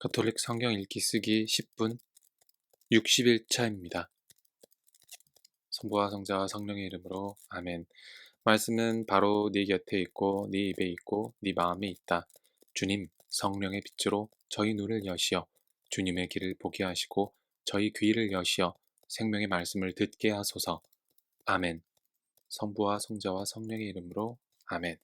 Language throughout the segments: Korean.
가톨릭 성경 읽기 쓰기 10분 60일차입니다. 성부와 성자와 성령의 이름으로 아멘. 말씀은 바로 네 곁에 있고 네 입에 있고 네 마음에 있다. 주님, 성령의 빛으로 저희 눈을 여시어 주님의 길을 보게 하시고 저희 귀를 여시어 생명의 말씀을 듣게 하소서. 아멘. 성부와 성자와 성령의 이름으로 아멘.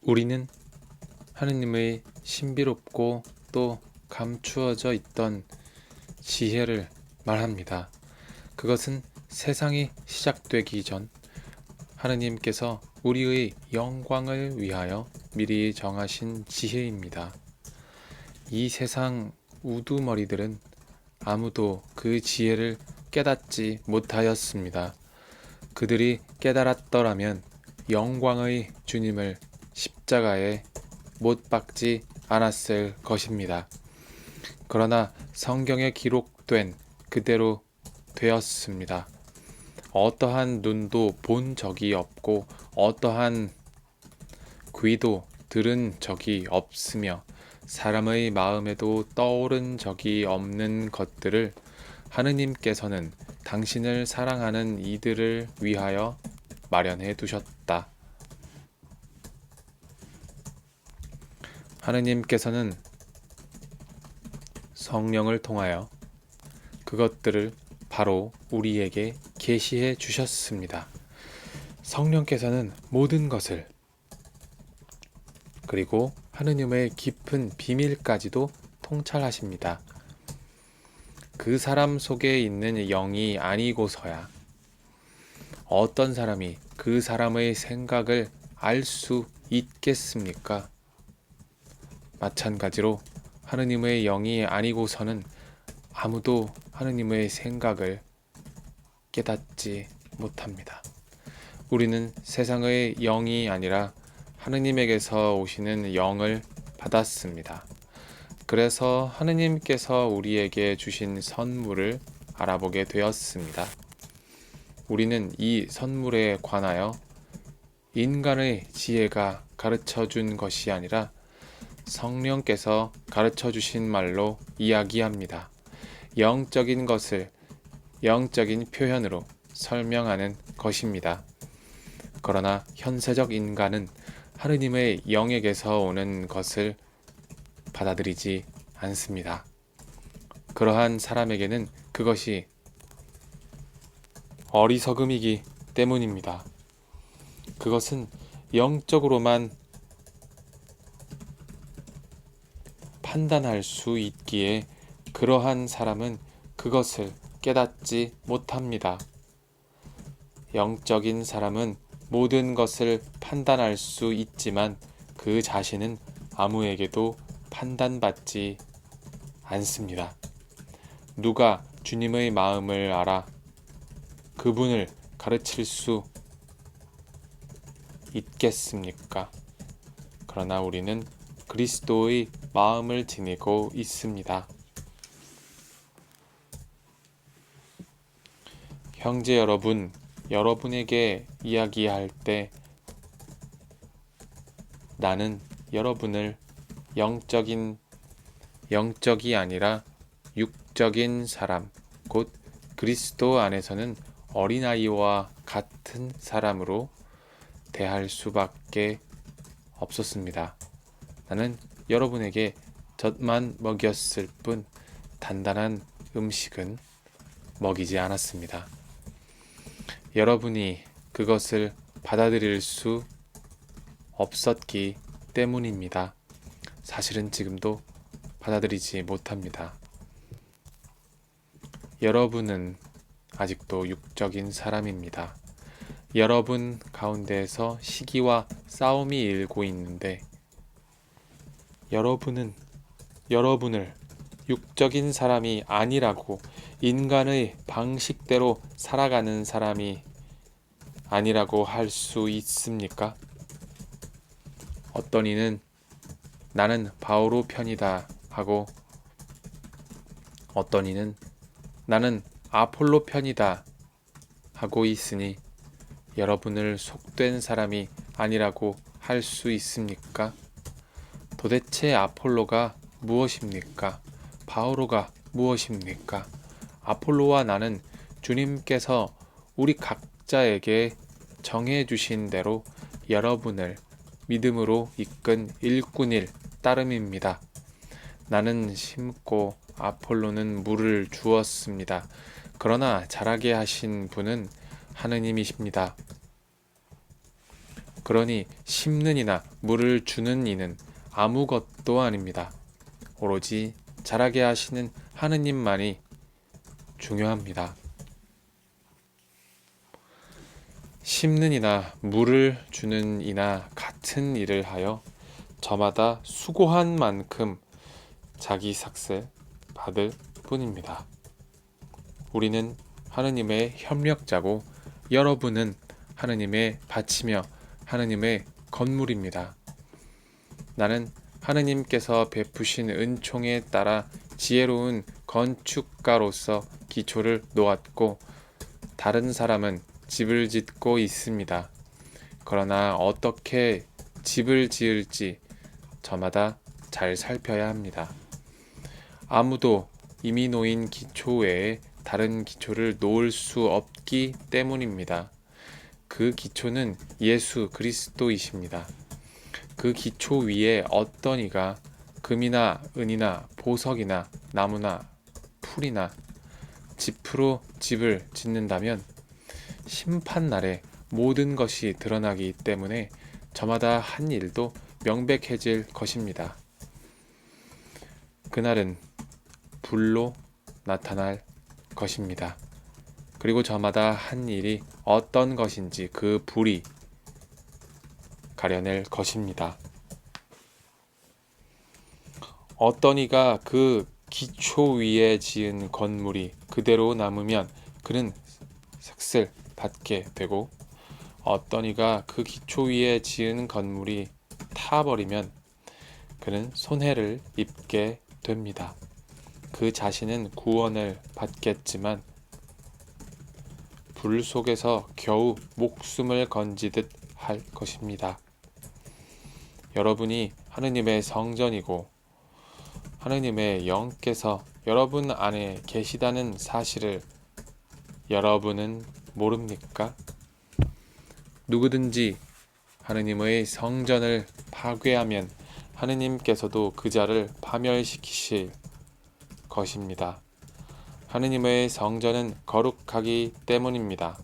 우리는 하느님의 신비롭고 또 감추어져 있던 지혜를 말합니다. 그것은 세상이 시작되기 전 하느님께서 우리의 영광을 위하여 미리 정하신 지혜입니다. 이 세상 우두머리들은 아무도 그 지혜를 깨닫지 못하였습니다. 그들이 깨달았더라면 영광의 주님을 십자가에 못 박지 않았을 것입니다. 그러나 성경에 기록된 그대로 되었습니다. 어떠한 눈도 본 적이 없고 어떠한 귀도 들은 적이 없으며 사람의 마음에도 떠오른 적이 없는 것들을 하느님께서는 당신을 사랑하는 이들을 위하여 마련해 두셨다. 하느님께서는 성령을 통하여 그것들을 바로 우리에게 계시해 주셨습니다. 성령께서는 모든 것을 그리고 하느님의 깊은 비밀까지도 통찰하십니다. 그 사람 속에 있는 영이 아니고서야 어떤 사람이 그 사람의 생각을 알 수 있겠습니까? 마찬가지로 하느님의 영이 아니고서는 아무도 하느님의 생각을 깨닫지 못합니다. 우리는 세상의 영이 아니라 하느님에게서 오시는 영을 받았습니다. 그래서 하느님께서 우리에게 주신 선물을 알아보게 되었습니다. 우리는 이 선물에 관하여 인간의 지혜가 가르쳐 준 것이 아니라 성령께서 가르쳐 주신 말로 이야기합니다. 영적인 것을 영적인 표현으로 설명하는 것입니다. 그러나 현세적 인간은 하느님의 영에게서 오는 것을 받아들이지 않습니다. 그러한 사람에게는 그것이 어리석음이기 때문입니다. 그것은 영적으로만 판단할 수 있기에 그러한 사람은 그것을 깨닫지 못합니다. 영적인 사람은 모든 것을 판단할 수 있지만 그 자신은 아무에게도 판단받지 않습니다. 누가 주님의 마음을 알아 그분을 가르칠 수 있겠습니까? 그러나 우리는 그리스도의 마음을 지니고 있습니다. 형제 여러분, 여러분에게 이야기할 때 나는 여러분을 영적이 아니라 육적인 사람, 곧 그리스도 안에서는 어린아이와 같은 사람으로 대할 수밖에 없었습니다. 나는 여러분에게 젖만 먹였을 뿐 단단한 음식은 먹이지 않았습니다. 여러분이 그것을 받아들일 수 없었기 때문입니다. 사실은 지금도 받아들이지 못합니다. 여러분은 아직도 육적인 사람입니다. 여러분 가운데에서 시기와 싸움이 일고 있는데 여러분은 여러분을 육적인 사람이 아니라고 인간의 방식대로 살아가는 사람이 아니라고 할 수 있습니까? 어떤 이는 나는 바오로 편이다 하고 어떤 이는 나는 아폴로 편이다 하고 있으니 여러분을 속된 사람이 아니라고 할 수 있습니까? 도대체 아폴로가 무엇입니까? 바오로가 무엇입니까? 아폴로와 나는 주님께서 우리 각자에게 정해 주신 대로 여러분을 믿음으로 이끈 일꾼일 따름입니다. 나는 심고 아폴로는 물을 주었습니다. 그러나 자라게 하신 분은 하느님이십니다. 그러니 심는 이나 물을 주는 이는 아무것도 아닙니다. 오로지 자라게 하시는 하느님만이 중요합니다. 심는 이나 물을 주는 이나 같은 일을 하여 저마다 수고한 만큼 자기 삭슬 받을 뿐입니다. 우리는 하느님의 협력자고 여러분은 하느님의 밭이며 하느님의 건물입니다. 나는 하느님께서 베푸신 은총에 따라 지혜로운 건축가로서 기초를 놓았고 다른 사람은 집을 짓고 있습니다. 그러나 어떻게 집을 지을지 저마다 잘 살펴야 합니다. 아무도 이미 놓인 기초 외에 다른 기초를 놓을 수 없기 때문입니다. 그 기초는 예수 그리스도이십니다. 그 기초 위에 어떤 이가 금이나 은이나 보석이나 나무나 풀이나 짚으로 집을 짓는다면 심판날에 모든 것이 드러나기 때문에 저마다 한 일도 명백해질 것입니다. 그날은 불로 나타날 것입니다. 그리고 저마다 한 일이 어떤 것인지 그 불이 가려낼 것입니다. 어떤 이가 그 기초 위에 지은 건물이 그대로 남으면 그는 삭슬 받게 되고 어떤 이가 그 기초 위에 지은 건물이 타버리면 그는 손해를 입게 됩니다. 그 자신은 구원을 받겠지만 불 속에서 겨우 목숨을 건지듯 할 것입니다. 여러분이 하느님의 성전이고 하느님의 영께서 여러분 안에 계시다는 사실을 여러분은 모릅니까? 누구든지 하느님의 성전을 파괴하면 하느님께서도 그 자를 파멸시키실 것입니다. 하느님의 성전은 거룩하기 때문입니다.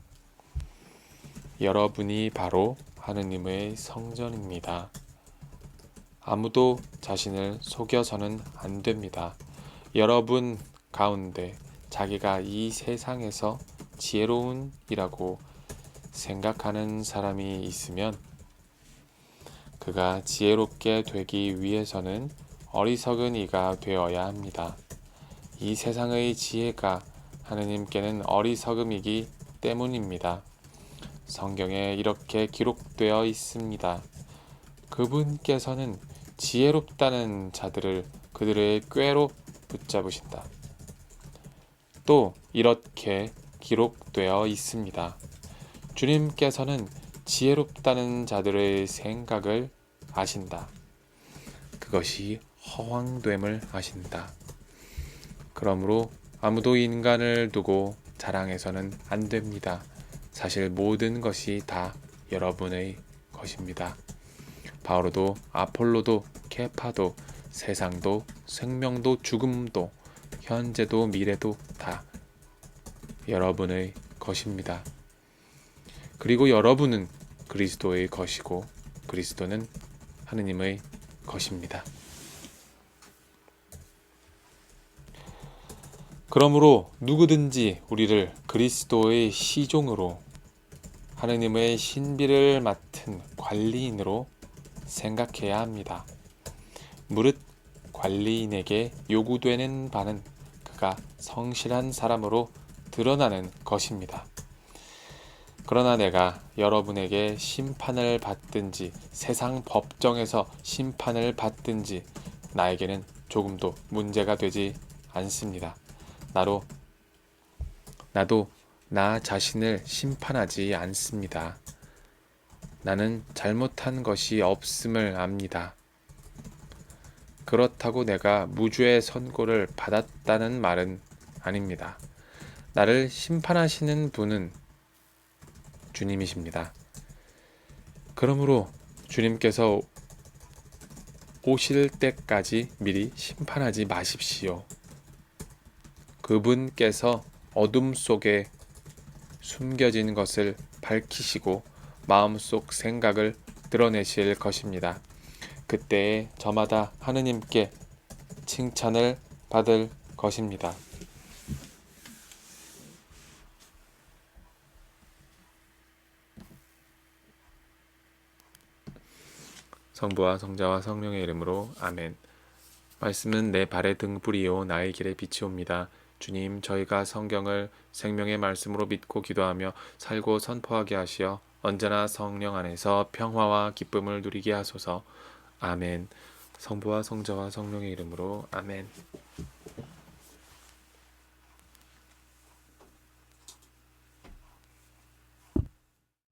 여러분이 바로 하느님의 성전입니다. 아무도 자신을 속여서는 안 됩니다. 여러분 가운데 자기가 이 세상에서 지혜로운이라고 생각하는 사람이 있으면 그가 지혜롭게 되기 위해서는 어리석은 이가 되어야 합니다. 이 세상의 지혜가 하느님께는 어리석음이기 때문입니다. 성경에 이렇게 기록되어 있습니다. 그분께서는 지혜롭다는 자들을 그들의 꾀로 붙잡으신다. 또 이렇게 기록되어 있습니다. 주님께서는 지혜롭다는 자들의 생각을 아신다. 그것이 허황됨을 아신다. 그러므로 아무도 인간을 두고 자랑해서는 안 됩니다. 사실 모든 것이 다 여러분의 것입니다. 바오로도 아폴로도 케파도 세상도 생명도 죽음도 현재도 미래도 다 여러분의 것입니다. 그리고 여러분은 그리스도의 것이고 그리스도는 하느님의 것입니다. 그러므로 누구든지 우리를 그리스도의 시종으로 하느님의 신비를 맡은 관리인으로 생각해야 합니다. 무릇 관리인에게 요구되는 바는 그가 성실한 사람으로 드러나는 것입니다. 그러나 내가 여러분에게 심판을 받든지 세상 법정에서 심판을 받든지 나에게는 조금도 문제가 되지 않습니다. 나도 나 자신을 심판하지 않습니다. 나는 잘못한 것이 없음을 압니다. 그렇다고 내가 무죄의 선고를 받았다는 말은 아닙니다. 나를 심판하시는 분은 주님이십니다. 그러므로 주님께서 오실 때까지 미리 심판하지 마십시오. 그분께서 어둠 속에 숨겨진 것을 밝히시고 마음속 생각을 드러내실 것입니다. 그때에 저마다 하느님께 칭찬을 받을 것입니다. 성부와 성자와 성령의 이름으로 아멘. 말씀은 내 발의 등불이요 나의 길의 빛이옵니다. 주님, 저희가 성경을 생명의 말씀으로 믿고 기도하며 살고 선포하게 하시어 언제나 성령 안에서 평화와 기쁨을 누리게 하소서. 아멘. 성부와 성자와 성령의 이름으로 아멘.